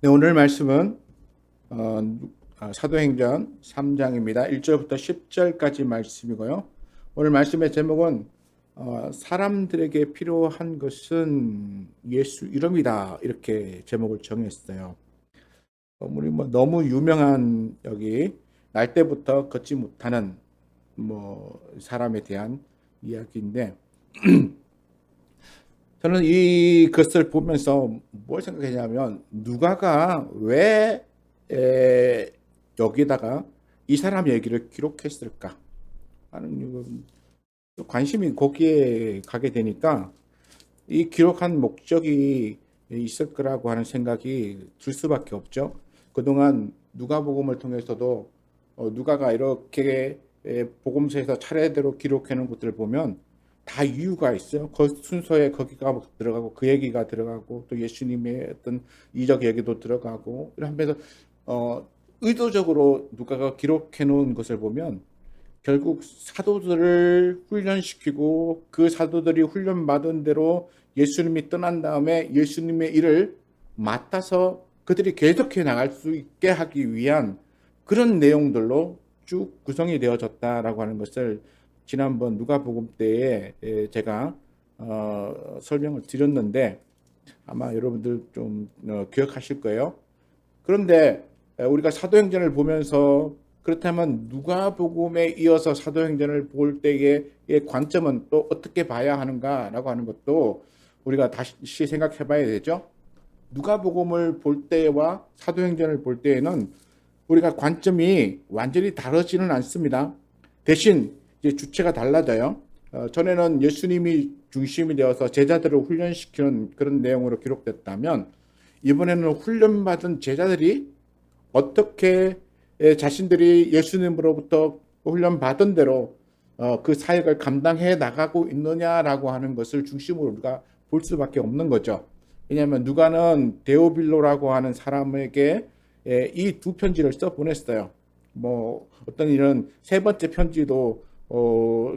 네, 오늘 말씀은 사도행전 3장입니다. 1절부터 10절까지 말씀이고요. 오늘 말씀의 제목은 사람들에게 필요한 것은 예수 이름이다, 이렇게 제목을 정했어요. 우리 너무 유명한 여기 날 때부터 걷지 못하는 사람에 대한 이야기인데, 저는 이것을 보면서 뭘 생각했냐면, 누가가 왜 여기다가 이 사람 얘기를 기록했을까 하는 관심이 거기에 가게 되니까, 이 기록한 목적이 있을 거라고 하는 생각이 들 수밖에 없죠. 그동안 누가복음을 통해서도 누가가 이렇게 복음서에서 차례대로 기록해 놓은 것들을 보면 다 이유가 있어요. 그 순서에 거기가 들어가고 그 얘기가 들어가고 또 예수님의 어떤 이적 얘기도 들어가고 이러면서 의도적으로 누가가 기록해 놓은 것을 보면 결국 사도들을 훈련시키고 그 사도들이 훈련받은 대로 예수님이 떠난 다음에 예수님의 일을 맡아서 그들이 계속해 나갈 수 있게 하기 위한 그런 내용들로 쭉 구성이 되어졌다라고 하는 것을 지난번 누가복음 때에 제가 설명을 드렸는데 아마 여러분들 좀 기억하실 거예요. 그런데 우리가 사도행전을 보면서 그렇다면 누가복음에 이어서 사도행전을 볼 때의 관점은 또 어떻게 봐야 하는가라고 하는 것도 우리가 다시 생각해 봐야 되죠. 누가복음을 볼 때와 사도행전을 볼 때에는 우리가 관점이 완전히 다르지는 않습니다. 대신 이제 주체가 달라져요. 전에는 예수님이 중심이 되어서 제자들을 훈련시키는 그런 내용으로 기록됐다면, 이번에는 훈련받은 제자들이 어떻게 자신들이 예수님으로부터 훈련받은 대로 그 사역을 감당해 나가고 있느냐라고 하는 것을 중심으로 우리가 볼 수밖에 없는 거죠. 왜냐하면 누가는 데오빌로라고 하는 사람에게 이 두 편지를 써 보냈어요. 어떤 이런 세 번째 편지도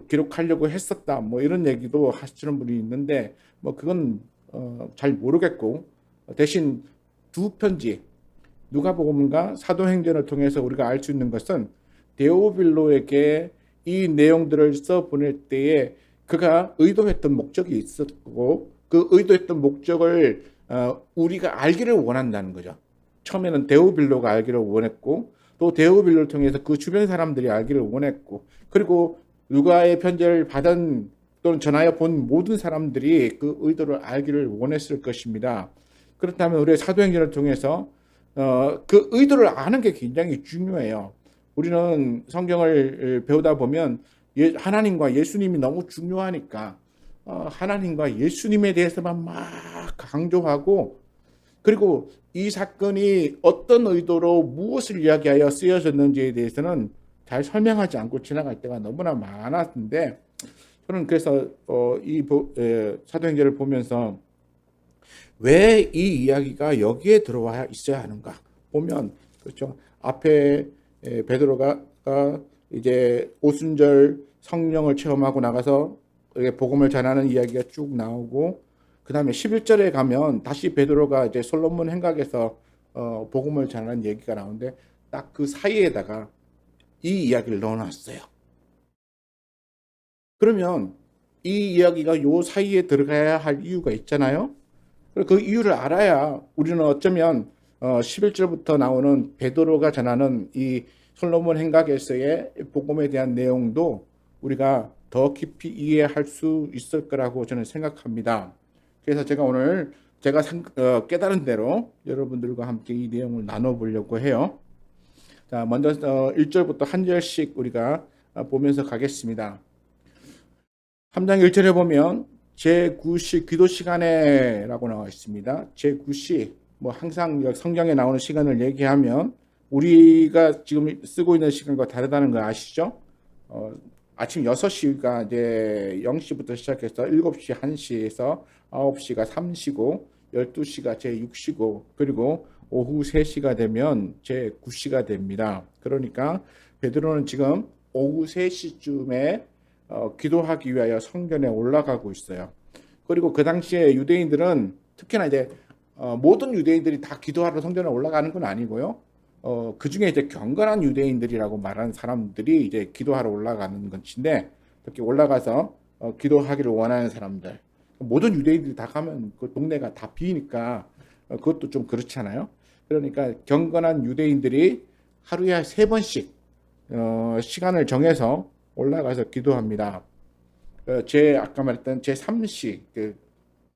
기록하려고 했었다, 이런 얘기도 하시는 분이 있는데, 그건 잘 모르겠고, 대신 두 편지, 누가복음과 사도행전을 통해서 우리가 알 수 있는 것은 데오빌로에게 이 내용들을 써 보낼 때에 그가 의도했던 목적이 있었고, 그 의도했던 목적을 우리가 알기를 원한다는 거죠. 처음에는 데오빌로가 알기를 원했고, 또 데오빌로를 통해서 그 주변 사람들이 알기를 원했고, 그리고 누가의 편지를 받은 또는 전하여 본 모든 사람들이 그 의도를 알기를 원했을 것입니다. 그렇다면 우리의 사도행전을 통해서 그 의도를 아는 게 굉장히 중요해요. 우리는 성경을 배우다 보면 하나님과 예수님이 너무 중요하니까 하나님과 예수님에 대해서만 막 강조하고, 그리고 이 사건이 어떤 의도로 무엇을 이야기하여 쓰여졌는지에 대해서는 잘 설명하지 않고 지나갈 때가 너무나 많았는데, 저는 그래서 이 사도행전을 보면서 왜 이 이야기가 여기에 들어와 있어야 하는가 보면, 그렇죠, 앞에 베드로가 이제 오순절 성령을 체험하고 나가서 복음을 전하는 이야기가 쭉 나오고, 그 다음에 11절에 가면 다시 베드로가 이제 솔로몬 행각에서 복음을 전하는 얘기가 나오는데, 딱 그 사이에다가 이 이야기를 넣어놨어요. 그러면 이 이야기가 요 사이에 들어가야 할 이유가 있잖아요. 그 이유를 알아야 우리는 어쩌면 11절부터 나오는 베드로가 전하는 이 솔로몬 행각에서의 복음에 대한 내용도 우리가 더 깊이 이해할 수 있을 거라고 저는 생각합니다. 그래서 제가 오늘 제가 깨달은 대로 여러분들과 함께 이 내용을 나눠보려고 해요. 자, 먼저 1절부터 한 절씩 우리가 보면서 가겠습니다. 3장 1절에 보면 제9시 기도 시간에 라고 나와 있습니다. 제9시, 항상 성경에 나오는 시간을 얘기하면 우리가 지금 쓰고 있는 시간과 다르다는 거 아시죠? 아침 6시가 이제 0시부터 시작해서 7시 1시에서 9시가 3시고 12시가 제6시고, 그리고 오후 3시가 되면 제9시가 됩니다. 그러니까 베드로는 지금 오후 3시쯤에 기도하기 위하여 성전에 올라가고 있어요. 그리고 그 당시에 유대인들은 특히나 이제 모든 유대인들이 다 기도하러 성전에 올라가는 건 아니고요. 그 중에 이제 경건한 유대인들이라고 말하는 사람들이 이제 기도하러 올라가는 것인데, 이렇게 올라가서 기도하기를 원하는 사람들. 모든 유대인들이 다 가면 그 동네가 다 비니까 그것도 좀 그렇잖아요. 그러니까 경건한 유대인들이 하루에 3번씩 시간을 정해서 올라가서 기도합니다. 아까 말했던 제3시,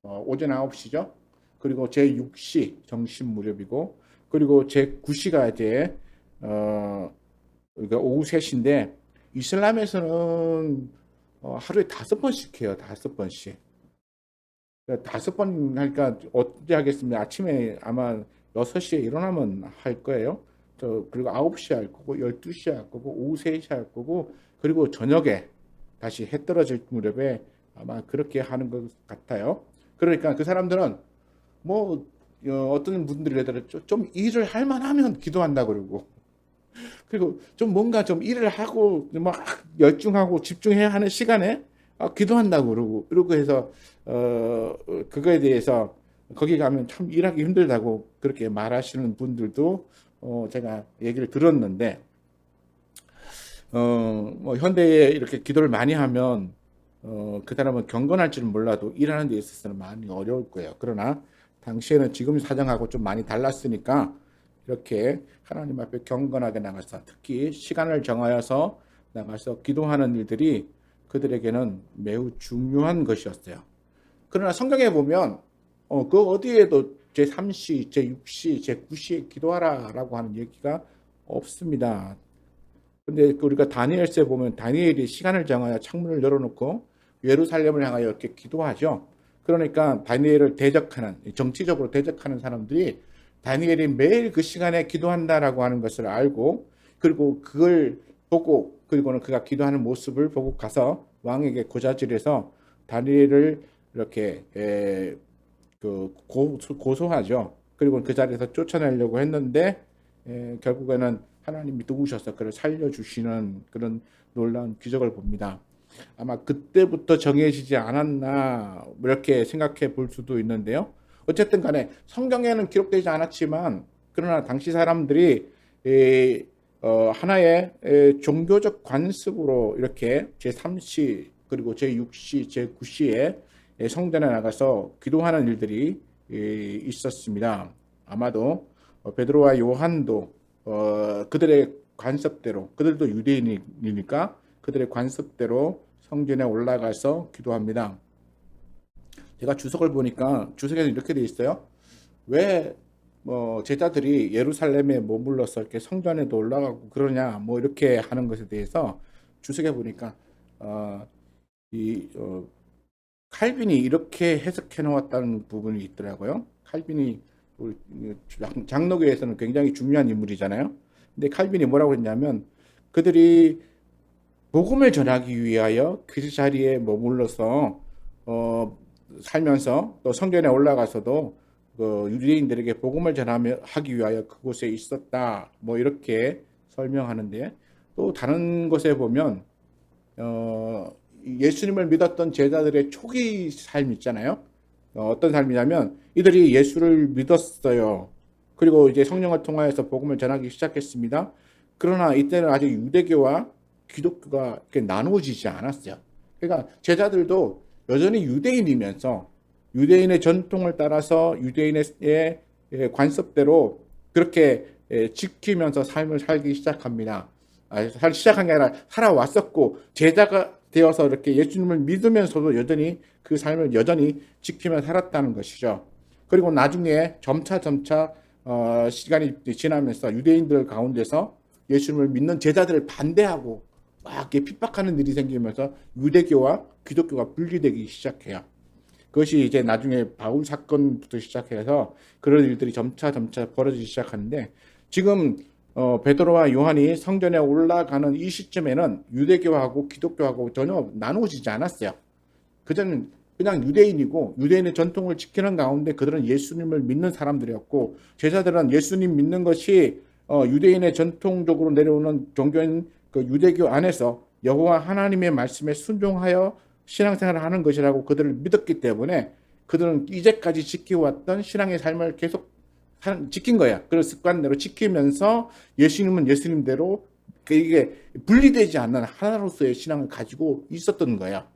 오전 9시죠. 그리고 제6시 정신 무렵이고, 그리고 제9시가 이제 그러니까 오후 3시인데, 이슬람에서는 하루에 5번씩 해요. 5번씩. 5번 하니까 어떻게 하겠습니까? 아침에 아마 6시에 일어나면 할 거예요. 그리고 9시에 할 거고, 12시에 할 거고, 오후 3시에 할 거고, 그리고 저녁에 다시 해 떨어질 무렵에 아마 그렇게 하는 것 같아요. 그러니까 그 사람들은 뭐 어떤 분들이 얘들은 좀 일을 할 만하면 기도한다 그러고, 그리고 좀 뭔가 좀 일을 하고 막 열중하고 집중해야 하는 시간에 기도한다고 그러고 해서 그거에 대해서 거기 가면 참 일하기 힘들다고 그렇게 말하시는 분들도 제가 얘기를 들었는데, 뭐 현대에 이렇게 기도를 많이 하면 그 사람은 경건할 줄은 몰라도 일하는 데 있어서는 많이 어려울 거예요. 그러나 당시에는 지금 사정하고 좀 많이 달랐으니까 이렇게 하나님 앞에 경건하게 나가서, 특히 시간을 정하여서 나가서 기도하는 일들이 그들에게는 매우 중요한 것이었어요. 그러나 성경에 보면 그 어디에도 제3시, 제6시, 제9시에 기도하라라고 하는 얘기가 없습니다. 근데 우리가 다니엘서에 보면 다니엘이 시간을 정하여 창문을 열어놓고 예루살렘을 향하여 이렇게 기도하죠. 그러니까 다니엘을 대적하는, 정치적으로 대적하는 사람들이 다니엘이 매일 그 시간에 기도한다라고 하는 것을 알고, 그리고 그걸 보고, 그리고는 그가 기도하는 모습을 보고 가서 왕에게 고자질해서 다니엘을 이렇게 고소하죠. 그리고 그 자리에서 쫓아내려고 했는데 결국에는 하나님이 도우셔서 그를 살려주시는 그런 놀라운 기적을 봅니다. 아마 그때부터 정해지지 않았나 이렇게 생각해 볼 수도 있는데요. 어쨌든 간에 성경에는 기록되지 않았지만, 그러나 당시 사람들이 하나의 종교적 관습으로 이렇게 제3시, 그리고 제6시, 제9시에 성전에 나가서 기도하는 일들이 있었습니다. 아마도 베드로와 요한도 그들의 관습대로, 그들도 유대인이니까 그들의 관습대로 성전에 올라가서 기도합니다. 제가 주석을 보니까 주석에는 이렇게 돼 있어요. 왜 제자들이 예루살렘에 머물러서 이렇게 성전에도 올라가고 그러냐, 뭐 이렇게 하는 것에 대해서 주석에 보니까 칼빈이 이렇게 해석해 놓았다는 부분이 있더라고요. 칼빈이 우리 장로교에서는 굉장히 중요한 인물이잖아요. 근데 칼빈이 뭐라고 했냐면, 그들이 복음을 전하기 위하여 그 자리에 머물러서 살면서 또 성전에 올라가서도 유대인들에게 복음을 전하기 위하여 그곳에 있었다, 뭐 이렇게 설명하는데, 또 다른 곳에 보면 예수님을 믿었던 제자들의 초기 삶 있잖아요. 어떤 삶이냐면, 이들이 예수를 믿었어요. 그리고 이제 성령을 통하여서 복음을 전하기 시작했습니다. 그러나 이때는 아직 유대교와 기독교가 이렇게 나누어지지 않았어요. 그러니까 제자들도 여전히 유대인이면서 유대인의 전통을 따라서 유대인의 관습대로 그렇게 지키면서 삶을 살기 시작합니다. 시작한 게 아니라 살아왔었고, 제자가 되어서 이렇게 예수님을 믿으면서도 여전히 그 삶을 여전히 지키며 살았다는 것이죠. 그리고 나중에 점차 시간이 지나면서 유대인들 가운데서 예수님을 믿는 제자들을 반대하고 막 이렇게 핍박하는 일이 생기면서 유대교와 기독교가 분리되기 시작해요. 그것이 이제 나중에 바울 사건부터 시작해서 그런 일들이 점차 벌어지기 시작하는데, 지금 베드로와 요한이 성전에 올라가는 이 시점에는 유대교하고 기독교하고 전혀 나누어지지 않았어요. 그전은 그냥 유대인이고 유대인의 전통을 지키는 가운데 그들은 예수님을 믿는 사람들이었고, 제자들은 예수님 믿는 것이 유대인의 전통적으로 내려오는 종교인 그 유대교 안에서 여호와 하나님의 말씀에 순종하여 신앙생활을 하는 것이라고 그들을 믿었기 때문에 그들은 이제까지 지켜왔던 신앙의 삶을 계속 지킨 거야. 그런 습관대로 지키면서 예수님은 예수님대로 이게 분리되지 않는 하나로서의 신앙을 가지고 있었던 거야.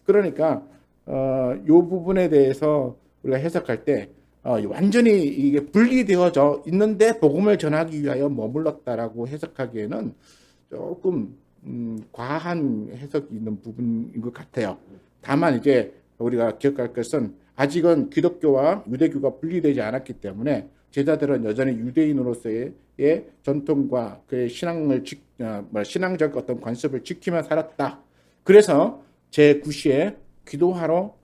그러니까 요 부분에 대해서 우리가 해석할 때 완전히 이게 분리되어져 있는데 복음을 전하기 위하여 머물렀다라고 해석하기에는 조금 과한 해석이 있는 부분인 것 같아요. 다만 이제 우리가 기억할 것은 아직은 기독교와 유대교가 분리되지 않았기 때문에 제자들은 여전히 유대인으로서의 전통과 그 신앙적 어떤 관습을 지키며 살았다. 그래서 제9시에 기도하러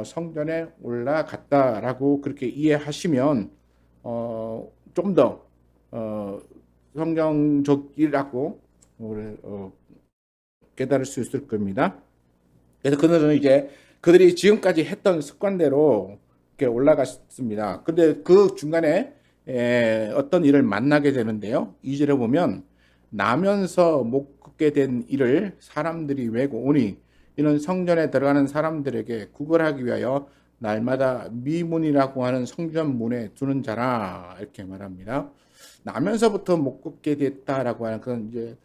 성전에 올라갔다라고 그렇게 이해하시면 좀 더 성경적이라고 깨달을 수 있을 겁니다. 그래서 그들은 이제 그들이 지금까지 했던 습관대로 이렇게 올라갔습니다. 근데 그 중간에 어떤 일을 만나게 되는데요. 2절에 보면 나면서 못 걷게 된 일을 사람들이 외고 오니 이는 성전에 들어가는 사람들에게 구걸하기 위하여 날마다 미문이라고 하는 성전 문에 두는 자라 이렇게 말합니다. 나면서부터 못 걷게 됐다라고 하는 그런 이제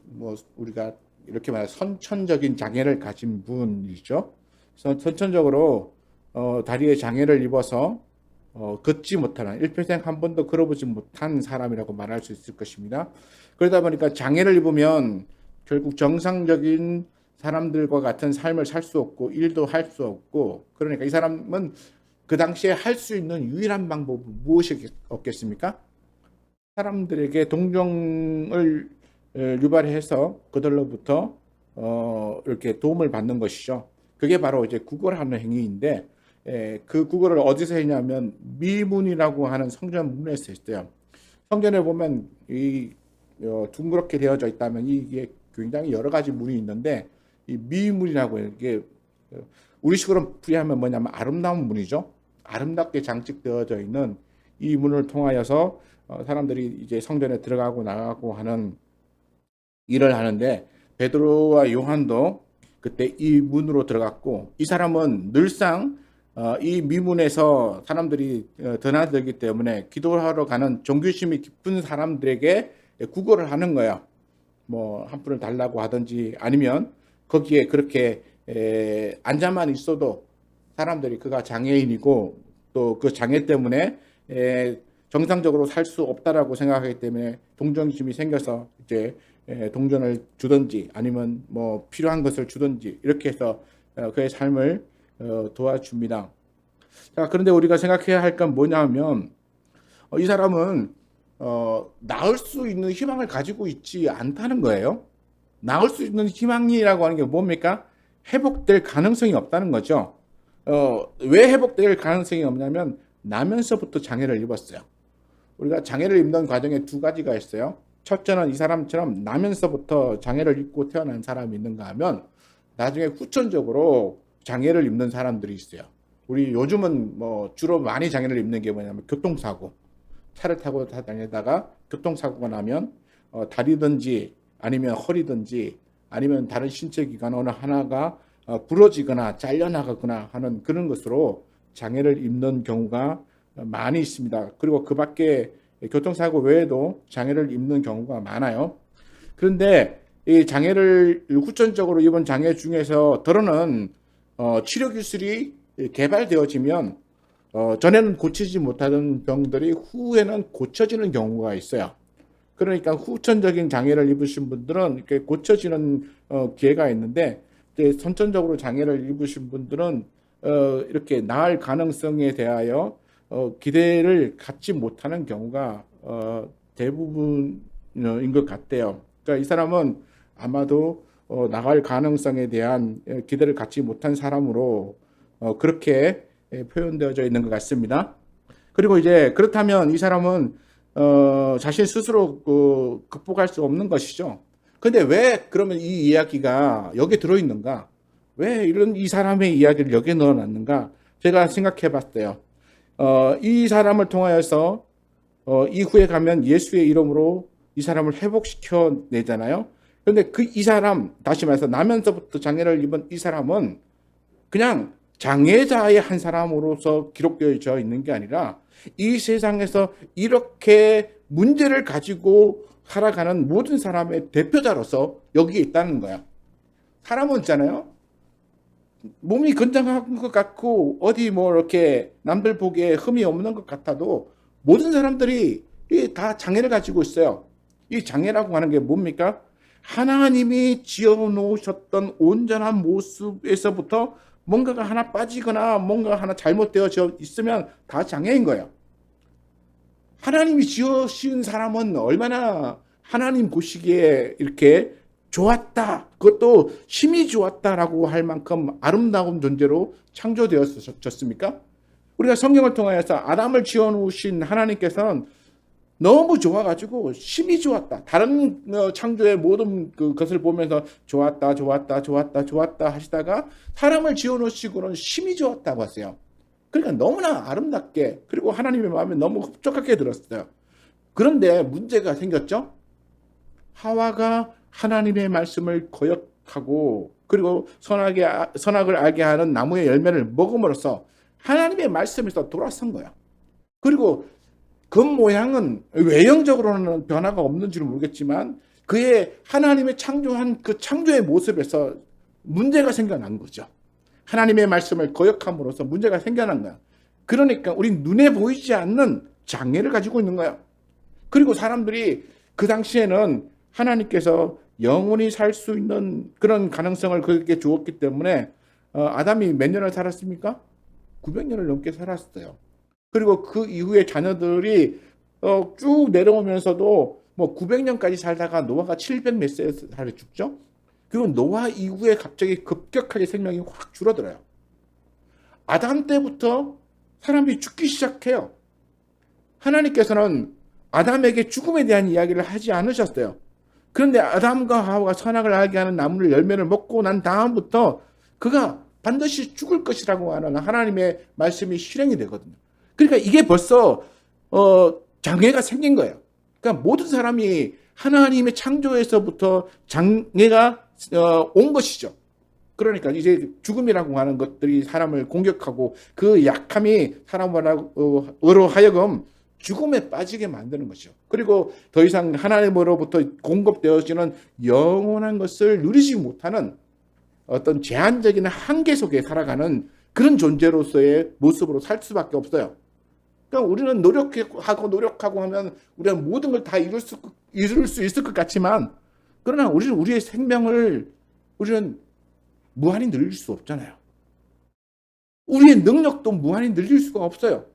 뭐 우리가 이렇게 말해 선천적인 장애를 가진 분이죠. 선천적으로 다리에 장애를 입어서 걷지 못하는 일평생 한 번도 걸어보지 못한 사람이라고 말할 수 있을 것입니다. 그러다 보니까 장애를 입으면 결국 정상적인 사람들과 같은 삶을 살 수 없고 일도 할 수 없고 그러니까 이 사람은 그 당시에 할 수 있는 유일한 방법은 무엇이었겠습니까? 사람들에게 동정을 유발해서 그들로부터 이렇게 도움을 받는 것이죠. 그게 바로 이제 구걸하는 행위인데 그 구걸을 어디서 했냐면 미문이라고 하는 성전 문에서 했어요. 성전에 보면 이 둥그렇게 되어져 있다면 이게 굉장히 여러 가지 문이 있는데 이 미문이라고 이게 우리식으로 풀이하면 뭐냐면 아름다운 문이죠. 아름답게 장식되어져 있는 이 문을 통하여서 사람들이 이제 성전에 들어가고 나가고 하는 일을 하는데 베드로와 요한도 그때 이 문으로 들어갔고 이 사람은 늘상 이 미문에서 사람들이 드나들기 때문에 기도하러 가는 종교심이 깊은 사람들에게 구걸을 하는 거야. 뭐 한 푼을 달라고 하든지 아니면 거기에 그렇게 앉아만 있어도 사람들이 그가 장애인이고 또 그 장애 때문에 정상적으로 살 수 없다라고 생각하기 때문에 동정심이 생겨서 이제 동전을 주든지 아니면 뭐 필요한 것을 주든지 이렇게 해서 그의 삶을 도와줍니다. 자, 그런데 우리가 생각해야 할 건 뭐냐면 이 사람은 나을 수 있는 희망을 가지고 있지 않다는 거예요. 나을 수 있는 희망이라고 하는 게 뭡니까? 회복될 가능성이 없다는 거죠. 왜 회복될 가능성이 없냐면 나면서부터 장애를 입었어요. 우리가 장애를 입는 과정에 두 가지가 있어요. 첫째는 이 사람처럼 나면서부터 장애를 입고 태어난 사람이 있는가 하면 나중에 후천적으로 장애를 입는 사람들이 있어요. 우리 요즘은 뭐 주로 많이 장애를 입는 게 뭐냐면 교통사고. 차를 타고 다니다가 교통사고가 나면 다리든지 아니면 허리든지 아니면 다른 신체 기관 어느 하나가 부러지거나 잘려나가거나 하는 그런 것으로 장애를 입는 경우가 많이 있습니다. 그리고 그 밖에 교통사고 외에도 장애를 입는 경우가 많아요. 그런데 이 장애를 후천적으로 입은 장애 중에서 더러는 치료 기술이 개발되어지면 전에는 고치지 못하던 병들이 후에는 고쳐지는 경우가 있어요. 그러니까 후천적인 장애를 입으신 분들은 이렇게 고쳐지는 기회가 있는데 이제 선천적으로 장애를 입으신 분들은 이렇게 나을 가능성에 대하여 기대를 갖지 못하는 경우가 대부분인 것 같아요. 그러니까 이 사람은 아마도 나갈 가능성에 대한 기대를 갖지 못한 사람으로 그렇게 표현되어져 있는 것 같습니다. 그리고 이제 그렇다면 이 사람은 자신 스스로 극복할 수 없는 것이죠. 근데 왜 그러면 이 이야기가 여기 들어있는가? 왜 이 사람의 이야기를 여기에 넣어놨는가? 제가 생각해 봤어요. 이 사람을 통하여서 이후에 가면 예수의 이름으로 이 사람을 회복시켜 내잖아요. 그런데 이 사람, 다시 말해서 나면서부터 장애를 입은 이 사람은 그냥 장애자의 한 사람으로서 기록되어져 있는 게 아니라 이 세상에서 이렇게 문제를 가지고 살아가는 모든 사람의 대표자로서 여기에 있다는 거야. 사람은 있잖아요. 몸이 건장한 것 같고 어디 뭐 이렇게 남들 보기에 흠이 없는 것 같아도 모든 사람들이 다 장애를 가지고 있어요. 이 장애라고 하는 게 뭡니까? 하나님이 지어 놓으셨던 온전한 모습에서부터 뭔가가 하나 빠지거나 뭔가 하나 잘못되어져 있으면 다 장애인 거예요. 하나님이 지으신 사람은 얼마나 하나님 보시기에 이렇게 좋았다, 그것도 힘이 좋았다라고 할 만큼 아름다운 존재로 창조되었습니까? 우리가 성경을 통하여서 아담을 지어 놓으신 하나님께서는 너무 좋아가지고 힘이 좋았다. 다른 창조의 모든 것을 보면서 좋았다, 좋았다, 좋았다, 좋았다 하시다가 사람을 지어 놓으시고는 힘이 좋았다고 하세요. 그러니까 너무나 아름답게, 그리고 하나님의 마음에 너무 흡족하게 들었어요. 그런데 문제가 생겼죠. 하와가 하나님의 말씀을 거역하고 그리고 선악을 알게 하는 나무의 열매를 먹음으로써 하나님의 말씀에서 돌아선 거야. 그리고 겉모양은 외형적으로는 변화가 없는지는 모르겠지만 그의 하나님의 창조한 그 창조의 모습에서 문제가 생겨난 거죠. 하나님의 말씀을 거역함으로써 문제가 생겨난 거야. 그러니까 우리 눈에 보이지 않는 장애를 가지고 있는 거야. 그리고 사람들이 그 당시에는 하나님께서 영원히 살 수 있는 그런 가능성을 그에게 주었기 때문에 아담이 몇 년을 살았습니까? 900년을 넘게 살았어요. 그리고 그 이후에 자녀들이 쭉 내려오면서도 뭐 900년까지 살다가 노아가 700 몇 세에 살에 죽죠. 그리고 노아 이후에 갑자기 급격하게 생명이 확 줄어들어요. 아담 때부터 사람이 죽기 시작해요. 하나님께서는 아담에게 죽음에 대한 이야기를 하지 않으셨어요. 그런데 아담과 하와가 선악을 알게 하는 나무를 열매를 먹고 난 다음부터 그가 반드시 죽을 것이라고 하는 하나님의 말씀이 실행이 되거든요. 그러니까 이게 벌써 장애가 생긴 거예요. 그러니까 모든 사람이 하나님의 창조에서부터 장애가 온 것이죠. 그러니까 이제 죽음이라고 하는 것들이 사람을 공격하고 그 약함이 사람으로 하여금 죽음에 빠지게 만드는 것이죠. 그리고 더 이상 하나님으로부터 공급되어지는 영원한 것을 누리지 못하는 어떤 제한적인 한계 속에 살아가는 그런 존재로서의 모습으로 살 수밖에 없어요. 그러니까 우리는 노력하고 하면 우리가 모든 걸 다 이룰 수 있을 것 같지만, 그러나 우리의 생명을 우리는 무한히 늘릴 수 없잖아요. 우리의 능력도 무한히 늘릴 수가 없어요.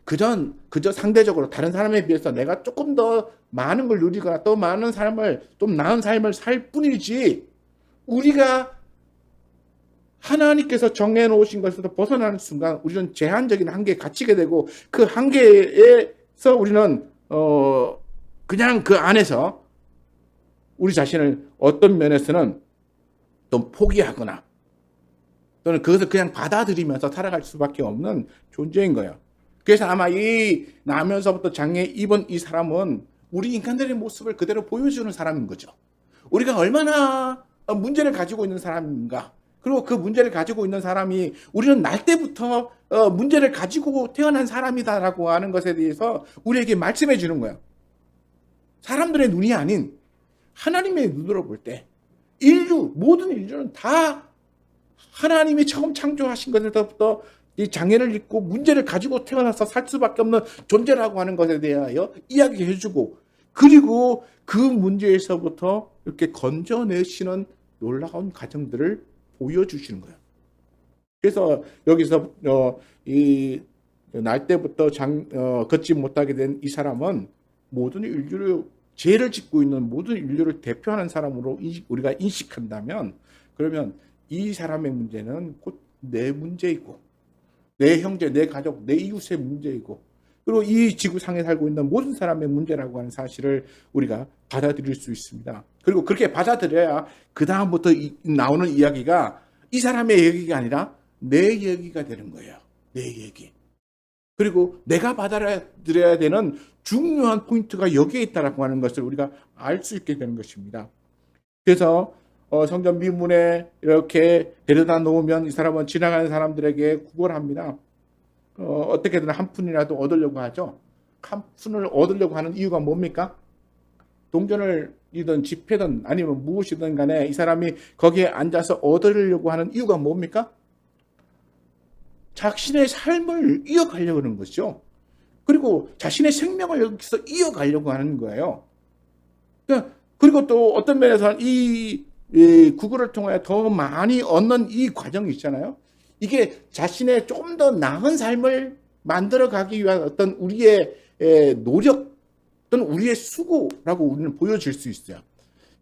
그저 상대적으로 다른 사람에 비해서 내가 조금 더 많은 걸 누리거나 또 많은 삶을, 좀 나은 삶을 살 뿐이지, 우리가 하나님께서 정해놓으신 것에서 벗어나는 순간 우리는 제한적인 한계에 갇히게 되고, 그 한계에서 우리는 그냥 그 안에서 우리 자신을 어떤 면에서는 또 포기하거나 또는 그것을 그냥 받아들이면서 살아갈 수밖에 없는 존재인 거예요. 그래서 아마 이 나면서부터 장애 입은 이 사람은 우리 인간들의 모습을 그대로 보여주는 사람인 거죠. 우리가 얼마나 문제를 가지고 있는 사람인가, 그리고 그 문제를 가지고 있는 사람이 우리는 날 때부터 문제를 가지고 태어난 사람이다라고 하는 것에 대해서 우리에게 말씀해 주는 거예요. 사람들의 눈이 아닌 하나님의 눈으로 볼 때 모든 인류는 다 하나님이 처음 창조하신 것에서부터 이 장애를 입고 문제를 가지고 태어나서 살 수밖에 없는 존재라고 하는 것에 대하여 이야기해 주고, 그리고 그 문제에서부터 이렇게 건져내시는 놀라운 과정들을 보여주시는 거예요. 그래서 여기서 이 날 때부터 걷지 못하게 된 이 사람은 모든 인류를, 죄를 짓고 있는 모든 인류를 대표하는 사람으로 우리가 인식한다면, 그러면 이 사람의 문제는 곧 내 문제이고, 내 형제, 내 가족, 내 이웃의 문제이고, 그리고 이 지구상에 살고 있는 모든 사람의 문제라고 하는 사실을 우리가 받아들일 수 있습니다. 그리고 그렇게 받아들여야 그 다음부터 나오는 이야기가 이 사람의 얘기가 아니라 내 얘기가 되는 거예요. 내 얘기. 그리고 내가 받아들여야 되는 중요한 포인트가 여기에 있다라고 하는 것을 우리가 알 수 있게 되는 것입니다. 그래서 성전 미문에 이렇게 데려다 놓으면 이 사람은 지나가는 사람들에게 구걸합니다. 어떻게든 한 푼이라도 얻으려고 하죠. 한 푼을 얻으려고 하는 이유가 뭡니까? 동전을이든 지폐든 아니면 무엇이든 간에 이 사람이 거기에 앉아서 얻으려고 하는 이유가 뭡니까? 자신의 삶을 이어가려고 하는 것이죠. 그리고 자신의 생명을 여기서 이어가려고 하는 거예요. 그리고 또 어떤 면에서는 이 구글을 통해 더 많이 얻는 이 과정이 있잖아요. 이게 자신의 좀 더 나은 삶을 만들어가기 위한 어떤 우리의 노력 또는 우리의 수고라고 우리는 보여질 수 있어요.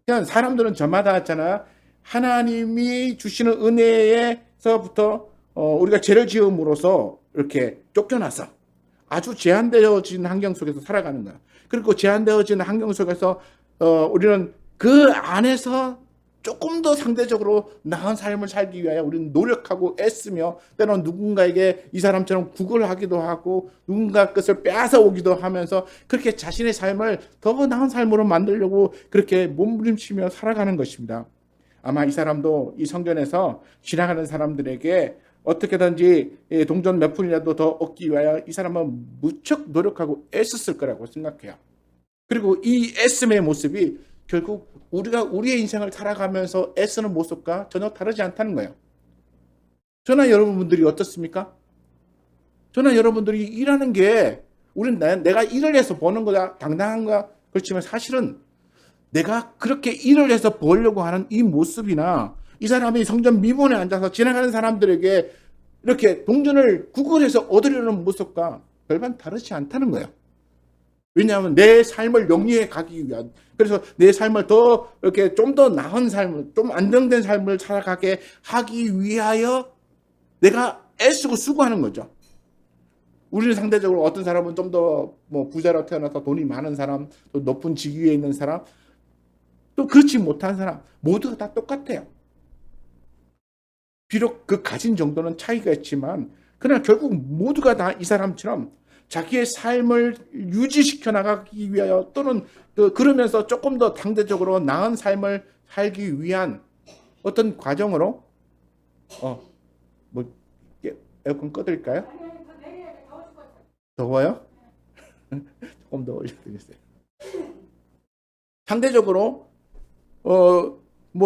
그냥 사람들은 저마다 있잖아. 하나님이 주시는 은혜에서부터 우리가 죄를 지음으로써 이렇게 쫓겨나서 아주 제한되어진 환경 속에서 살아가는 거야. 그리고 제한되어진 환경 속에서 우리는 그 안에서 조금 더 상대적으로 나은 삶을 살기 위하여 우리는 노력하고 애쓰며 때로는 누군가에게 이 사람처럼 구걸하기도 하고 누군가 것을 빼앗아 오기도 하면서 그렇게 자신의 삶을 더 나은 삶으로 만들려고 그렇게 몸부림치며 살아가는 것입니다. 아마 이 사람도 이 성전에서 지나가는 사람들에게 어떻게든지 동전 몇 푼이라도 더 얻기 위하여 이 사람은 무척 노력하고 애썼을 거라고 생각해요. 그리고 이 애씀의 모습이 결국 우리가 우리의 인생을 살아가면서 애쓰는 모습과 전혀 다르지 않다는 거예요. 저나 여러분들이 어떻습니까? 저나 여러분들이 일하는 게 내가 일을 해서 버는 거다 당당한 거야. 그렇지만 사실은 내가 그렇게 일을 해서 벌려고 하는 이 모습이나 이 사람이 성전 미문에 앉아서 지나가는 사람들에게 이렇게 동전을 구걸해서 얻으려는 모습과 별반 다르지 않다는 거예요. 왜냐하면 내 삶을 영리해 가기 위한, 그래서 내 삶을 더 이렇게 좀 더 나은 삶을, 좀 안정된 삶을 살아가게 하기 위하여 내가 애쓰고 수고하는 거죠. 우리는 상대적으로 어떤 사람은 좀 더 부자로 태어나서 돈이 많은 사람, 또 높은 직위에 있는 사람, 또 그렇지 못한 사람, 모두가 다 똑같아요. 비록 그 가진 정도는 차이가 있지만, 그러나 결국 모두가 다 이 사람처럼 자기의 삶을 유지시켜 나가기 위하여 또는 그러면서 조금 더 상대적으로 나은 삶을 살기 위한 어떤 과정으로 에어컨 꺼드릴까요? 더워요? 조금 더 올려드리겠어요. 상대적으로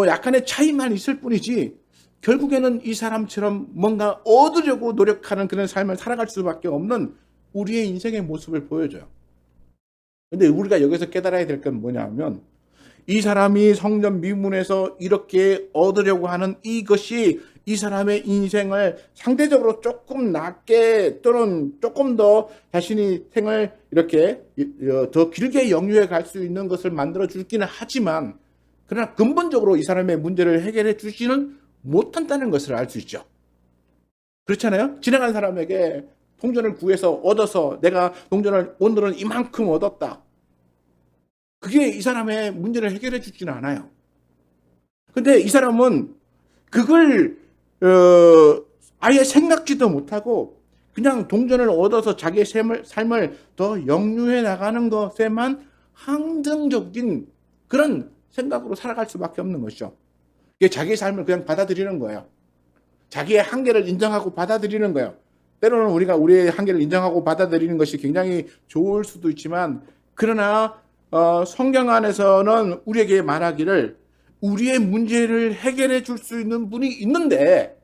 약간의 차이만 있을 뿐이지 결국에는 이 사람처럼 뭔가 얻으려고 노력하는 그런 삶을 살아갈 수밖에 없는 우리의 인생의 모습을 보여줘요. 근데 우리가 여기서 깨달아야 될 건 뭐냐면 이 사람이 성전 미문에서 이렇게 얻으려고 하는 이것이 이 사람의 인생을 상대적으로 조금 낮게 또는 조금 더 자신이 생을 이렇게 더 길게 영유해 갈 수 있는 것을 만들어 주기는 하지만 그러나 근본적으로 이 사람의 문제를 해결해 주지는 못한다는 것을 알 수 있죠. 그렇잖아요? 지나간 사람에게 동전을 구해서 얻어서 내가 동전을 오늘은 이만큼 얻었다. 그게 이 사람의 문제를 해결해 주지는 않아요. 근데 이 사람은 그걸 아예 생각지도 못하고 그냥 동전을 얻어서 자기의 삶을 더 영유해 나가는 것에만 항등적인 그런 생각으로 살아갈 수밖에 없는 것이죠. 자기의 삶을 그냥 받아들이는 거예요. 자기의 한계를 인정하고 받아들이는 거예요. 때로는 우리가 우리의 한계를 인정하고 받아들이는 것이 굉장히 좋을 수도 있지만 그러나 성경 안에서는 우리에게 말하기를 우리의 문제를 해결해 줄 수 있는 분이 있는데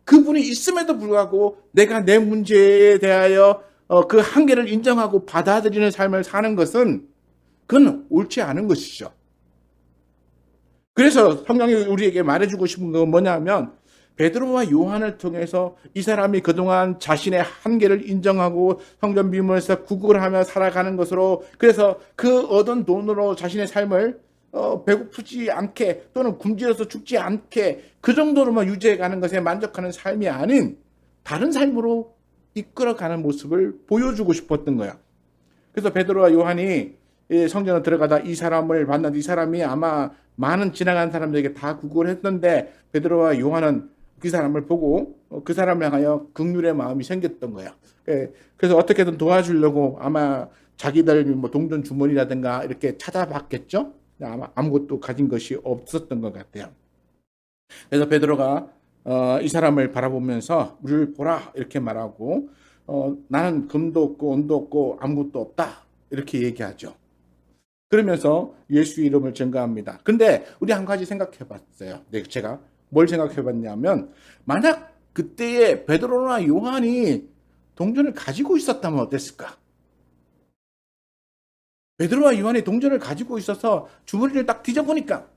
그분이 있음에도 불구하고 내가 내 문제에 대하여 그 한계를 인정하고 받아들이는 삶을 사는 것은 그건 옳지 않은 것이죠. 그래서 성경이 우리에게 말해주고 싶은 건 뭐냐면 베드로와 요한을 통해서 이 사람이 그동안 자신의 한계를 인정하고 성전 미문에서 구걸하며 살아가는 것으로 그래서 그 얻은 돈으로 자신의 삶을 배고프지 않게 또는 굶주려서 죽지 않게 그 정도로만 유지해가는 것에 만족하는 삶이 아닌 다른 삶으로 이끌어가는 모습을 보여주고 싶었던 거야. 그래서 베드로와 요한이 성전에 들어가다 이 사람을 만났는데 이 사람이 아마 많은 지나간 사람들에게 다 구걸했는데 베드로와 요한은 그 사람을 보고 그 사람을 향하여 긍휼의 마음이 생겼던 거야. 그래서 어떻게든 도와주려고 아마 자기들 동전 주머니라든가 이렇게 찾아봤겠죠. 아마 아무것도 가진 것이 없었던 것 같아요. 그래서 베드로가 이 사람을 바라보면서 우리를 보라 이렇게 말하고 나는 금도 없고 은도 없고 아무것도 없다 이렇게 얘기하죠. 그러면서 예수 이름을 증거합니다. 근데 우리 한 가지 생각해 봤어요. 제가 뭘 생각해 봤냐면 만약 그때에 베드로나 요한이 동전을 가지고 있었다면 어땠을까? 베드로와 요한이 동전을 가지고 있어서 주머니를 딱 뒤져보니까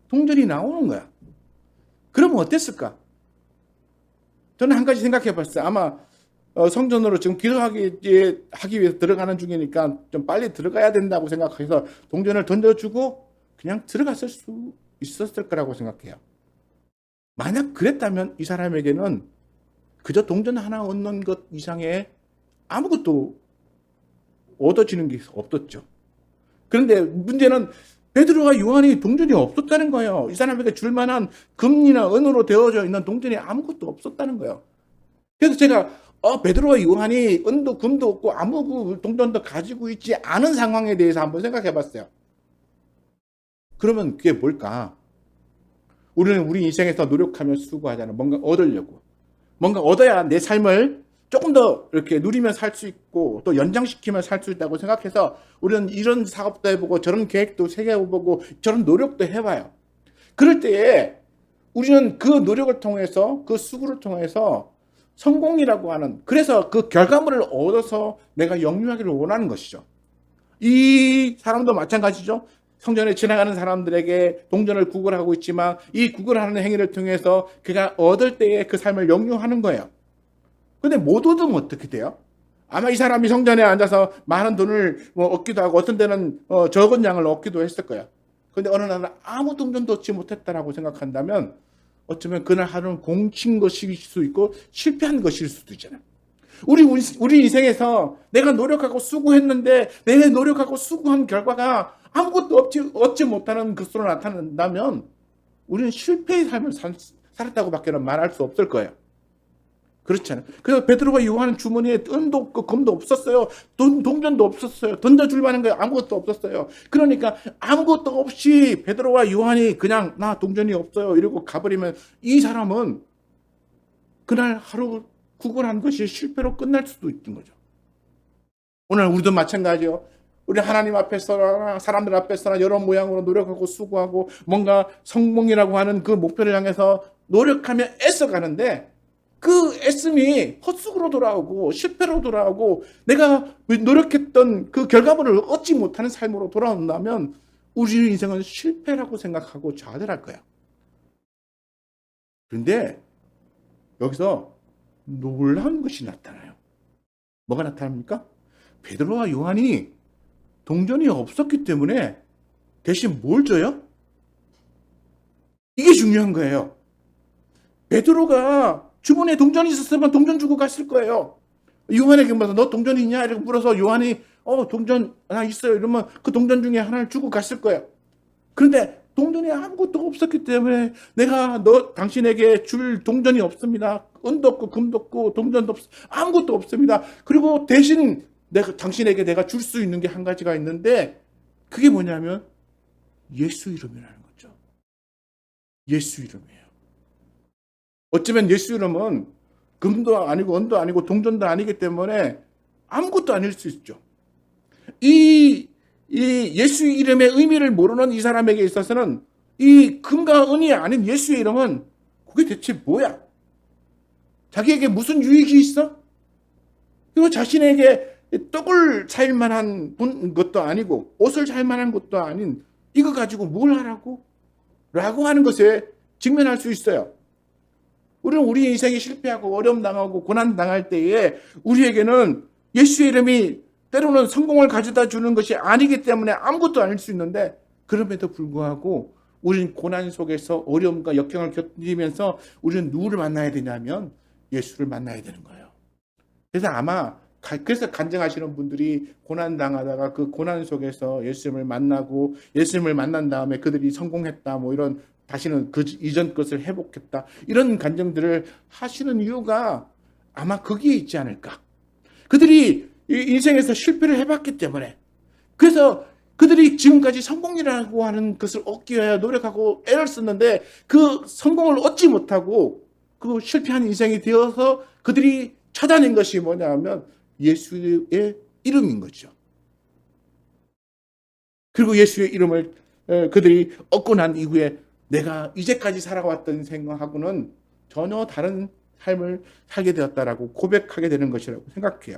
동전이 나오는 거야. 그러면 어땠을까? 저는 한 가지 생각해 봤어요. 아마 성전으로 지금 기도하기 위해서 들어가는 중이니까 좀 빨리 들어가야 된다고 생각해서 동전을 던져주고 그냥 들어갔을 수 있었을 거라고 생각해요. 만약 그랬다면 이 사람에게는 그저 동전 하나 얻는 것 이상의 아무것도 얻어지는 게 없었죠. 그런데 문제는 베드로와 요한이 동전이 없었다는 거예요. 이 사람에게 줄 만한 금이나 은으로 되어져 있는 동전이 아무것도 없었다는 거예요. 그래서 제가 베드로와 요한이 은도 금도 없고 아무 동전도 가지고 있지 않은 상황에 대해서 한번 생각해 봤어요. 그러면 그게 뭘까? 우리는 우리 인생에서 노력하며 수고하잖아요. 뭔가 얻으려고. 뭔가 얻어야 내 삶을 조금 더 이렇게 누리며 살 수 있고 또 연장시키며 살 수 있다고 생각해서 우리는 이런 사업도 해보고 저런 계획도 세워보고 저런 노력도 해봐요. 그럴 때에 우리는 그 노력을 통해서 그 수고를 통해서 성공이라고 하는 그래서 그 결과물을 얻어서 내가 영유하기를 원하는 것이죠. 이 사람도 마찬가지죠. 성전에 지나가는 사람들에게 동전을 구걸하고 있지만 이 구걸하는 행위를 통해서 그가 얻을 때에 그 삶을 영유하는 거예요. 근데 못 얻으면 어떻게 돼요? 아마 이 사람이 성전에 앉아서 많은 돈을 얻기도 하고 어떤 데는 적은 양을 얻기도 했을 거예요. 근데 어느 날은 아무 동전도 얻지 못했다라고 생각한다면 어쩌면 그날 하루는 공친 것일 수 있고 실패한 것일 수도 있잖아요. 우리 인생에서 내가 노력하고 수고했는데 내 노력하고 수고한 결과가 아무것도 얻지 못하는 것으로 나타난다면 우리는 실패의 삶을 살았다고밖에 말할 수 없을 거예요. 그렇잖아요. 그래서 베드로와 요한은 주머니에 은도 없고 금도 없었어요. 동전도 없었어요. 던져줄 만한 거 아무것도 없었어요. 그러니까 아무것도 없이 베드로와 요한이 그냥 나 동전이 없어요 이러고 가버리면 이 사람은 그날 하루 구걸한 것이 실패로 끝날 수도 있는 거죠. 오늘 우리도 마찬가지요. 우리 하나님 앞에서나 사람들 앞에서나 여러 모양으로 노력하고 수고하고 뭔가 성공이라고 하는 그 목표를 향해서 노력하며 애써가는데 그 애씀이 헛수고로 돌아오고 실패로 돌아오고 내가 노력했던 그 결과물을 얻지 못하는 삶으로 돌아온다면 우리 인생은 실패라고 생각하고 좌절할 거야. 그런데 여기서 놀라운 것이 나타나요. 뭐가 나타납니까? 베드로와 요한이 동전이 없었기 때문에 대신 뭘 줘요? 이게 중요한 거예요. 베드로가 주머니에 동전이 있었으면 동전 주고 갔을 거예요. 요한에게 물어서 너 동전 있냐? 이렇게 물어서 요한이 동전 하나 있어요. 이러면 그 동전 중에 하나를 주고 갔을 거예요. 그런데 동전이 아무것도 없었기 때문에 내가 당신에게 줄 동전이 없습니다. 은도 없고 금도 없고 동전도 아무것도 없습니다. 그리고 대신 당신에게 내가 줄 수 있는 게 한 가지가 있는데 그게 뭐냐면 예수 이름이라는 거죠. 예수 이름이에요. 어쩌면 예수 이름은 금도 아니고 은도 아니고 동전도 아니기 때문에 아무것도 아닐 수 있죠. 이 예수 이름의 의미를 모르는 이 사람에게 있어서는 이 금과 은이 아닌 예수의 이름은 그게 대체 뭐야? 자기에게 무슨 유익이 있어? 그리고 자신에게 떡을 살 만한 것도 아니고 옷을 살 만한 것도 아닌 이거 가지고 뭘 하라고? 라고 하는 것에 직면할 수 있어요. 우리는 우리 인생이 실패하고 어려움 당하고 고난 당할 때에 우리에게는 예수의 이름이 때로는 성공을 가져다 주는 것이 아니기 때문에 아무것도 아닐 수 있는데 그럼에도 불구하고 우리는 고난 속에서 어려움과 역경을 겪으면서 우리는 누구를 만나야 되냐면 예수를 만나야 되는 거예요. 그래서 아마 그래서 간증하시는 분들이 고난 당하다가 그 고난 속에서 예수님을 만나고 예수님을 만난 다음에 그들이 성공했다 뭐 이런 다시는 그 이전 것을 회복했다 이런 간증들을 하시는 이유가 아마 거기에 있지 않을까. 그들이 인생에서 실패를 해봤기 때문에 그래서 그들이 지금까지 성공이라고 하는 것을 얻기 위하여 노력하고 애를 썼는데 그 성공을 얻지 못하고 그 실패한 인생이 되어서 그들이 찾아낸 것이 뭐냐 하면 예수의 이름인 거죠. 그리고 예수의 이름을 그들이 얻고 난 이후에 내가 이제까지 살아왔던 생각하고는 전혀 다른 삶을 살게 되었다라고 고백하게 되는 것이라고 생각해요.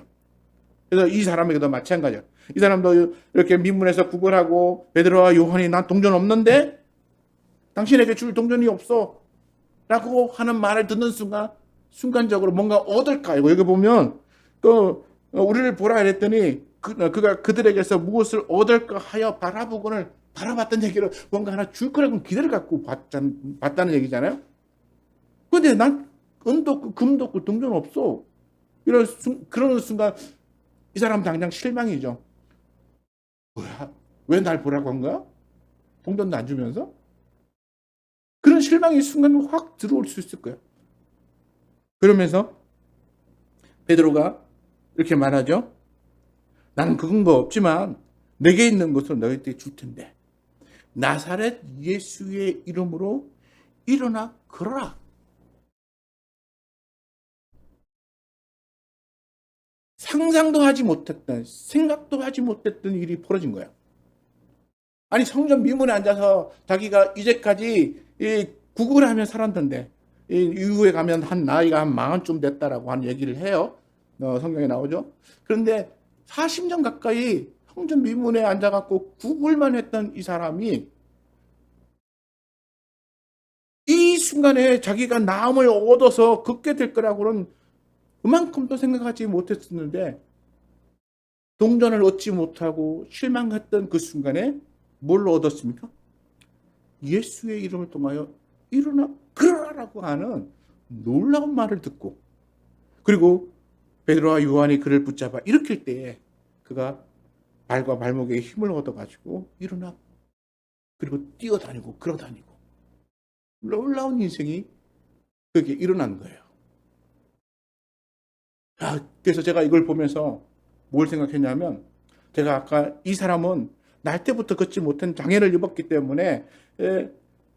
그래서 이 사람에게도 마찬가지예요. 이 사람도 이렇게 민문에서 구걸하고 베드로와 요한이 난 동전 없는데 당신에게 줄 동전이 없어 라고 하는 말을 듣는 순간적으로 뭔가 얻을까. 여기 보면 또 우리를 보라 그랬더니 그가 그들에게서 무엇을 얻을까 하여 바라보고는 바라봤던 얘기를 뭔가 하나 줄 거라고 기대를 갖고 봤다는 얘기잖아요. 근데 난 은도 없고 금도 없고 동전 없어. 그러는 순간 이 사람 당장 실망이죠. 뭐야? 왜 날 보라고 한 거야? 동전도 안 주면서? 그런 실망이 순간 확 들어올 수 있을 거예요. 그러면서 베드로가 이렇게 말하죠. 나는 그건 거 없지만 내게 있는 것을 너희한테 줄 텐데 나사렛 예수의 이름으로 일어나 걸어라. 상상도 하지 못했던, 생각도 하지 못했던 일이 벌어진 거예요. 아니 성전 미문에 앉아서 자기가 이제까지 구걸을 하며 살았는데 이후에 가면 한 나이가 한 40쯤 됐다라고 하는 얘기를 해요. 성경에 나오죠. 그런데 40년 가까이 성전 미문에 앉아갖고 구걸만 했던 이 사람이 이 순간에 자기가 나음을 얻어서 걷게 될 거라고는 그만큼도 생각하지 못했었는데 동전을 얻지 못하고 실망했던 그 순간에 뭘 얻었습니까? 예수의 이름을 통하여 일어나 그러라고 하는 놀라운 말을 듣고 그리고 베드로와 요한이 그를 붙잡아 일으킬 때에 그가 발과 발목에 힘을 얻어가지고 일어나 그리고 뛰어다니고 걸어다니고 놀라운 인생이 그게 일어난 거예요. 그래서 제가 이걸 보면서 뭘 생각했냐면 제가 아까 이 사람은 날 때부터 걷지 못한 장애를 입었기 때문에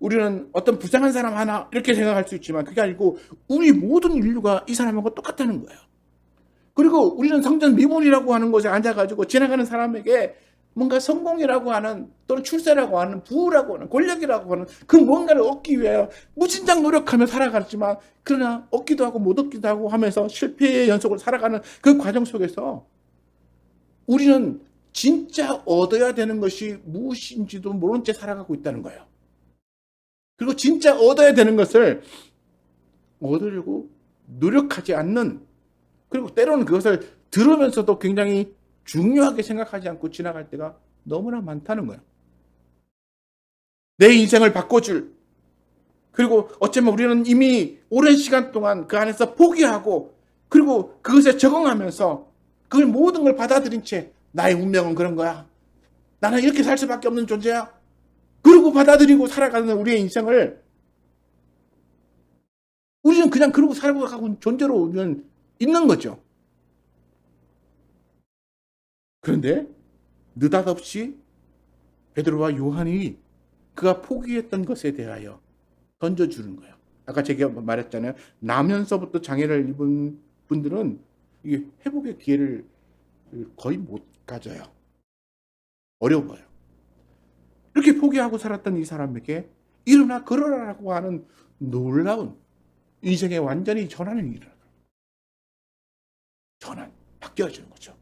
우리는 어떤 부상한 사람 하나 이렇게 생각할 수 있지만 그게 아니고 우리 모든 인류가 이 사람하고 똑같다는 거예요. 그리고 우리는 성전 미문이라고 하는 곳에 앉아가지고 지나가는 사람에게 뭔가 성공이라고 하는 또는 출세라고 하는 부라고 하는 권력이라고 하는 그 뭔가를 얻기 위해 무진장 노력하며 살아갔지만 그러나 얻기도 하고 못 얻기도 하고 하면서 실패의 연속으로 살아가는 그 과정 속에서 우리는 진짜 얻어야 되는 것이 무엇인지도 모른 채 살아가고 있다는 거예요. 그리고 진짜 얻어야 되는 것을 얻으려고 노력하지 않는 그리고 때로는 그것을 들으면서도 굉장히 중요하게 생각하지 않고 지나갈 때가 너무나 많다는 거예요. 내 인생을 바꿔줄 그리고 어쩌면 우리는 이미 오랜 시간 동안 그 안에서 포기하고 그리고 그것에 적응하면서 그걸 모든 걸 받아들인 채 나의 운명은 그런 거야. 나는 이렇게 살 수밖에 없는 존재야. 그러고 받아들이고 살아가는 우리의 인생을 우리는 그냥 그러고 살아가고 존재로 우리는 있는 거죠. 그런데 느닷없이 베드로와 요한이 그가 포기했던 것에 대하여 던져주는 거예요. 아까 제가 말했잖아요. 나면서부터 장애를 입은 분들은 이게 회복의 기회를 거의 못 가져요. 어려워요. 이렇게 포기하고 살았던 이 사람에게 일어나 걸어라라고 하는 놀라운 인생의 완전히 전환이 일어나요. 전환, 바뀌어지는 거죠.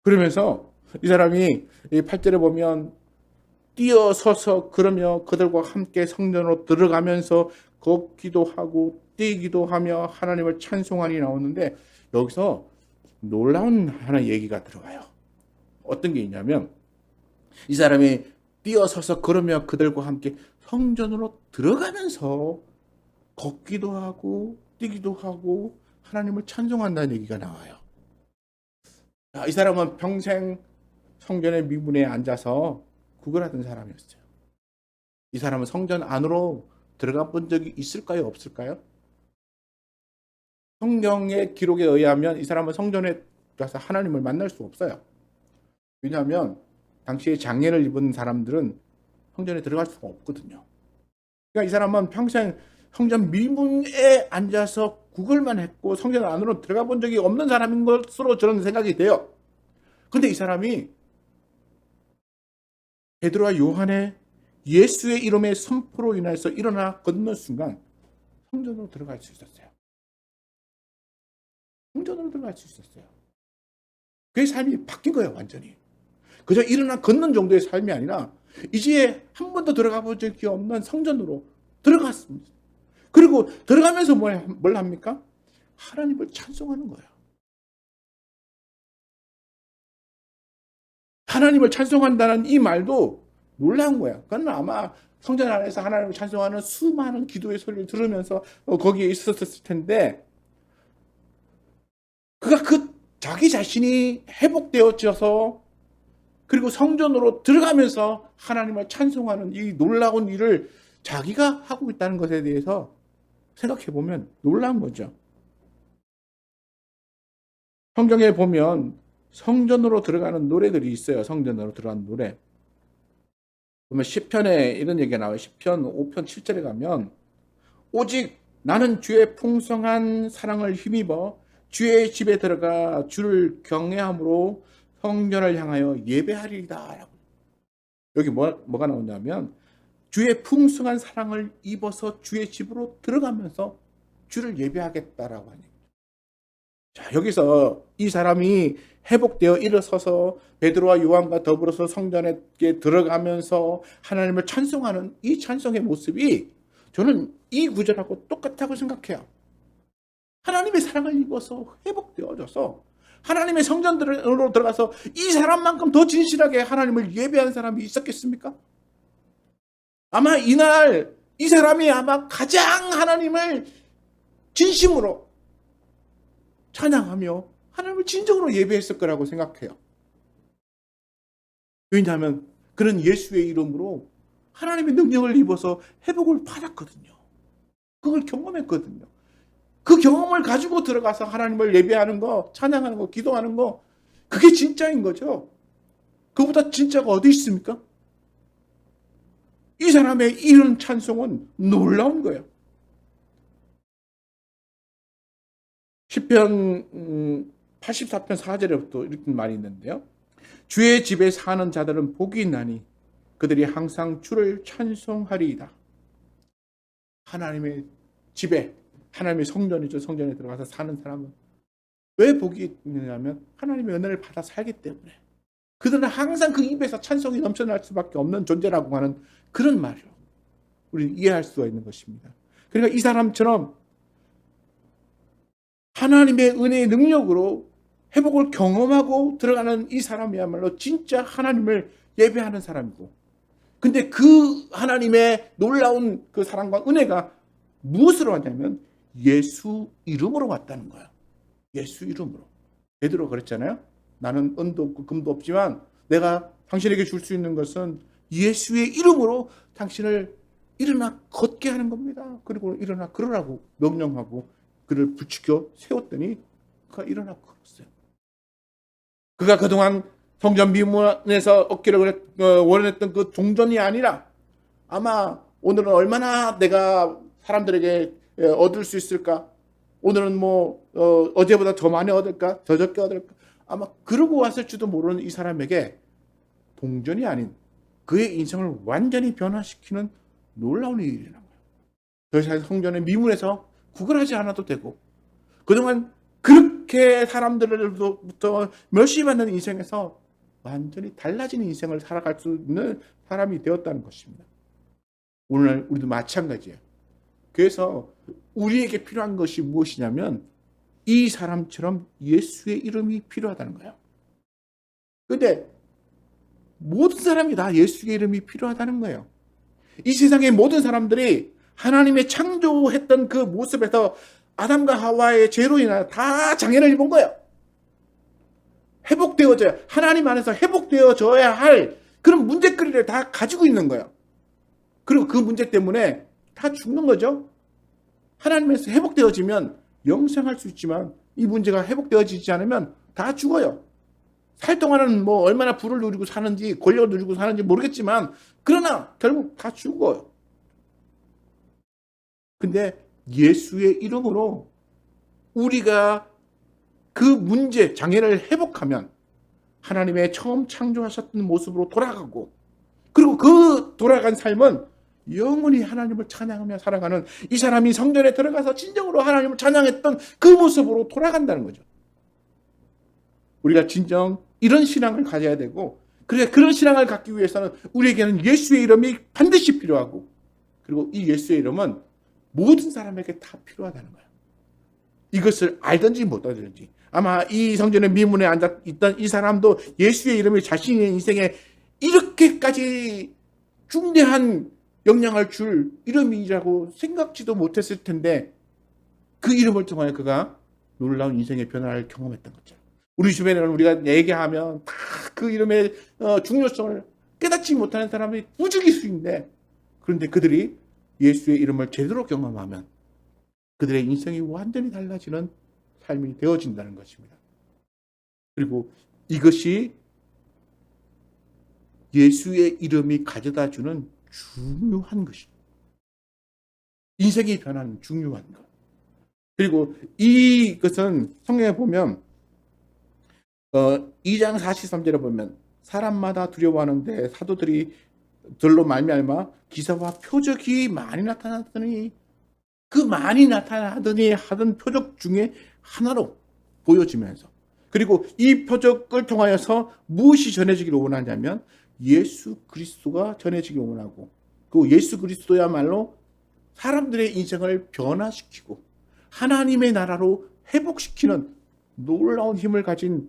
그러면서 이 사람이 8절에 보면 뛰어서서 그러며 그들과 함께 성전으로 들어가면서 걷기도 하고 뛰기도 하며 하나님을 찬송하니 나오는데 여기서 놀라운 하나 얘기가 들어가요. 어떤 게 있냐면 이 사람이 뛰어서서 그러며 그들과 함께 성전으로 들어가면서 걷기도 하고 뛰기도 하고 하나님을 찬송한다는 얘기가 나와요. 이 사람은 평생 성전의 미문에 앉아서 구걸하던 사람이었어요. 이 사람은 성전 안으로 들어가 본 적이 있을까요? 없을까요? 성경의 기록에 의하면 이 사람은 성전에 가서 하나님을 만날 수 없어요. 왜냐하면 당시에 장애를 입은 사람들은 성전에 들어갈 수가 없거든요. 그러니까 이 사람은 평생 성전 미문에 앉아서 구걸만 했고 성전 안으로 들어가 본 적이 없는 사람인 것으로 저는 생각이 돼요. 근데 이 사람이 베드로와 요한의 예수의 이름의 선포로 인해서 일어나 건넌 순간 성전으로 들어갈 수 있었어요. 성전으로 들어갈 수 있었어요. 그의 삶이 바뀐 거예요, 완전히. 그저 일어나 걷는 정도의 삶이 아니라 이제 한 번도 들어가 본 적이 없는 성전으로 들어갔습니다. 그리고 들어가면서 뭘 합니까? 하나님을 찬송하는 거예요. 하나님을 찬송한다는 이 말도 놀라운 거예요. 그건 아마 성전 안에서 하나님을 찬송하는 수많은 기도의 소리를 들으면서 거기에 있었을 텐데, 그가 자기 자신이 회복되어져서 그리고 성전으로 들어가면서 하나님을 찬송하는 이 놀라운 일을 자기가 하고 있다는 것에 대해서 생각해 보면 놀라운 거죠. 성경에 보면 성전으로 들어가는 노래들이 있어요. 성전으로 들어가는 노래. 보면 시편에 이런 얘기가 나와요. 시편 5편 7절에 가면 오직 나는 주의 풍성한 사랑을 힘입어 주의 집에 들어가 주를 경외함으로 성전을 향하여 예배하리이다. 라고. 여기 뭐가 나오냐면 주의 풍성한 사랑을 입어서 주의 집으로 들어가면서 주를 예배하겠다라고 하니. 자, 여기서 이 사람이 회복되어 일어서서 베드로와 요한과 더불어서 성전에 들어가면서 하나님을 찬송하는 이 찬송의 모습이 저는 이 구절하고 똑같다고 생각해요. 하나님의 사랑을 입어서 회복되어져서 하나님의 성전으로 들어가서 이 사람만큼 더 진실하게 하나님을 예배한 사람이 있었겠습니까? 아마 이날 이 사람이 아마 가장 하나님을 진심으로 찬양하며 하나님을 진정으로 예배했을 거라고 생각해요. 왜냐하면 그는 예수의 이름으로 하나님의 능력을 입어서 회복을 받았거든요. 그걸 경험했거든요. 그 경험을 가지고 들어가서 하나님을 예배하는 거, 찬양하는 거, 기도하는 거, 그게 진짜인 거죠. 그보다 진짜가 어디 있습니까? 이 사람의 이런 찬송은 놀라운 거예요. 시편 84편 4절에부터 이렇게 말이 있는데요. 주의 집에 사는 자들은 복이 있나니 그들이 항상 주를 찬송하리이다. 하나님의 집에, 하나님의 성전이죠. 성전에 들어가서 사는 사람은 왜 복이 있느냐면 하나님의 은혜를 받아 살기 때문에. 그들은 항상 그 입에서 찬송이 넘쳐날 수밖에 없는 존재라고 하는 그런 말이요. 우리는 이해할 수가 있는 것입니다. 그러니까 이 사람처럼 하나님의 은혜의 능력으로 회복을 경험하고 들어가는 이 사람이야말로 진짜 하나님을 예배하는 사람이고, 근데 그 하나님의 놀라운 그 사랑과 은혜가 무엇으로 왔냐면 예수 이름으로 왔다는 거예요. 예수 이름으로. 베드로 그랬잖아요. 나는 은도 없고 금도 없지만 내가 당신에게 줄 수 있는 것은 예수의 이름으로 당신을 일어나 걷게 하는 겁니다. 그리고 일어나 걸으라고 명령하고 그를 부추겨 세웠더니 그가 일어나 걸었어요. 그가 그동안 성전 미문에서 얻기를 원했던 그 종전이 아니라 아마 오늘은 얼마나 내가 사람들에게 얻을 수 있을까? 오늘은 어제보다 더 많이 얻을까? 더 적게 얻을까? 아마 그러고 왔을지도 모르는 이 사람에게 동전이 아닌 그의 인생을 완전히 변화시키는 놀라운 일이라는 거예요. 더 이상 성전의 미문에서 구걸하지 않아도 되고 그동안 그렇게 사람들로부터 멸시받는 인생에서 완전히 달라진 인생을 살아갈 수 있는 사람이 되었다는 것입니다. 오늘 우리도 마찬가지예요. 그래서 우리에게 필요한 것이 무엇이냐면 이 사람처럼 예수의 이름이 필요하다는 거예요. 그런데 모든 사람이 다 예수의 이름이 필요하다는 거예요. 이 세상의 모든 사람들이 하나님의 창조했던 그 모습에서 아담과 하와의 죄로 인하여 다 장애를 입은 거예요. 회복되어져야, 하나님 안에서 회복되어져야 할 그런 문제거리를 다 가지고 있는 거예요. 그리고 그 문제 때문에 다 죽는 거죠. 하나님에서 회복되어지면 영생할 수 있지만 이 문제가 회복되어지지 않으면 다 죽어요. 살 동안은 뭐 얼마나 부를 누리고 사는지 권력을 누리고 사는지 모르겠지만 그러나 결국 다 죽어요. 근데 예수의 이름으로 우리가 그 문제, 장애를 회복하면 하나님의 처음 창조하셨던 모습으로 돌아가고, 그리고 그 돌아간 삶은 영원히 하나님을 찬양하며 살아가는, 이 사람이 성전에 들어가서 진정으로 하나님을 찬양했던 그 모습으로 돌아간다는 거죠. 우리가 진정 이런 신앙을 가져야 되고, 그런 신앙을 갖기 위해서는 우리에게는 예수의 이름이 반드시 필요하고, 그리고 이 예수의 이름은 모든 사람에게 다 필요하다는 거예요. 이것을 알든지 못하든지. 아마 이 성전의 미문에 앉아 있던 이 사람도 예수의 이름이 자신의 인생에 이렇게까지 중대한 영향을 줄 이름이라고 생각지도 못했을 텐데, 그 이름을 통하여 그가 놀라운 인생의 변화를 경험했던 거죠. 우리 주변에는 우리가 얘기하면 다 그 이름의 중요성을 깨닫지 못하는 사람이 부지기수인데, 그런데 그들이 예수의 이름을 제대로 경험하면 그들의 인생이 완전히 달라지는 삶이 되어진다는 것입니다. 그리고 이것이 예수의 이름이 가져다 주는 중요한 것입니다. 인생이 변하는 중요한 것. 그리고 이것은 성경에 보면 2장 43절에 보면 사람마다 두려워하는데 사도들이 들로 말미암아 기사와 표적이 많이 나타났더니, 그 많이 나타나더니 하던 표적 중에 하나로 보여지면서, 그리고 이 표적을 통하여서 무엇이 전해지기를 원하냐면 예수 그리스도가 전해지기를 원하고, 그 예수 그리스도야말로 사람들의 인생을 변화시키고 하나님의 나라로 회복시키는 놀라운 힘을 가진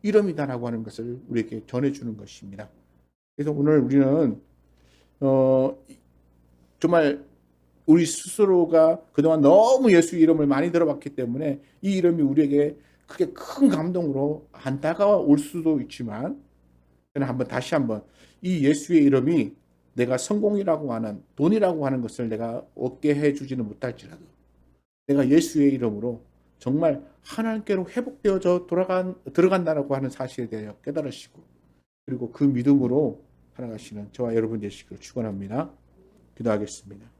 이름이다라고 하는 것을 우리에게 전해주는 것입니다. 그래서 오늘 우리는 정말 우리 스스로가 그동안 너무 예수 이름을 많이 들어봤기 때문에 이 이름이 우리에게 크게 큰 감동으로 안 다가올 수도 있지만, 저는 다시 한번 이 예수의 이름이 내가 성공이라고 하는, 돈이라고 하는 것을 내가 얻게 해주지는 못할지라도 내가 예수의 이름으로 정말 하나님께로 회복되어져 들어간다라고 하는 사실에 대해 깨달으시고, 그리고 그 믿음으로 살아가시는 저와 여러분 되시기를 축원합니다. 기도하겠습니다.